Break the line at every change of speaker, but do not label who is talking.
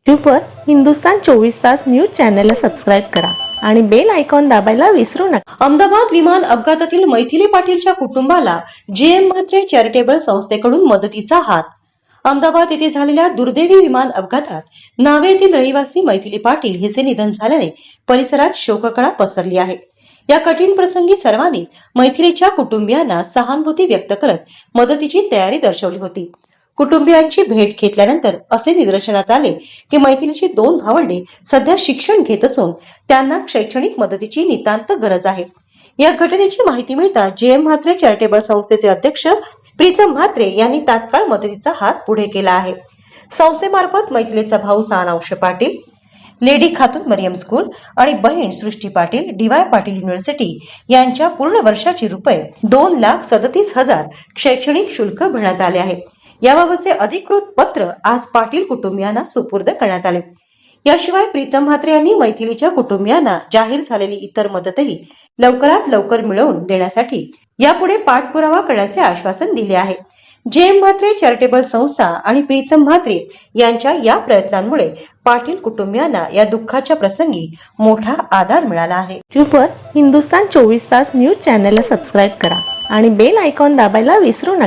यूट्यूबवर हिंदुस्तान 24 तास न्यूज चॅनलला सबस्क्राईब करा आणि बेल आयकॉन दाबायला विसरू नका।
अहमदाबाद विमान अपघातातील मैथिली पाटीलच्या कुटुंबाला जेएम म्हात्रे चॅरिटेबल संस्थेकडून मदतीचा हात। अहमदाबाद येथे झालेल्या दुर्दैवी विमान अपघातात नावे येथील रहिवासी मैथिली पाटील हिचे निधन झाल्याने परिसरात शोककळा पसरली आहे। या कठीण प्रसंगी सर्वांनीच मैथिलीच्या कुटुंबियांना सहानुभूती व्यक्त करत मदतीची तयारी दर्शवली होती। कुटुंबियांची भेट घेतल्यानंतर असे निदर्शनास आले की मैथिलीची दोन भावंडे सध्या शिक्षण घेत असून त्यांना शैक्षणिक मदतीची नितांत गरज आहे। या घटनेची माहिती मिळताच जेएम म्हात्रे चॅरिटेबल संस्थेचे अध्यक्ष प्रीतम म्हात्रे यांनी तात्काळ मदतीचा हात पुढे केला आहे। संस्थेमार्फत मैथिलीचा भाऊ सानौश पाटील, लेडी खातून मरियम स्कूल आणि बहीण सृष्टी पाटील डीवाय पाटील युनिव्हर्सिटी यांच्या पूर्ण वर्षाची रुपये 2,37,000 शैक्षणिक शुल्क भरण्यात आले आहे। याबाबतचे अधिकृत पत्र आज पाटील कुटुंबियांना सुपूर्द करण्यात आले। याशिवाय प्रीतम म्हात्रे यांनी मैथिलीच्या कुटुंबियांना जाहीर झालेली इतर मदतही लवकरात लवकर मिळवून देण्यासाठी यापुढे पाठपुरावा करण्याचे आश्वासन दिले आहे। जेएम म्हात्रे चॅरिटेबल संस्था आणि प्रीतम म्हात्रे यांच्या या प्रयत्नांमुळे पाटील कुटुंबियांना या दुःखाच्या प्रसंगी मोठा आधार मिळाला आहे।
यूट्यूबवर हिंदुस्तान 24 तास न्यूज चॅनलला सबस्क्राईब करा आणि बेल आयकॉन दाबायला विसरू नका।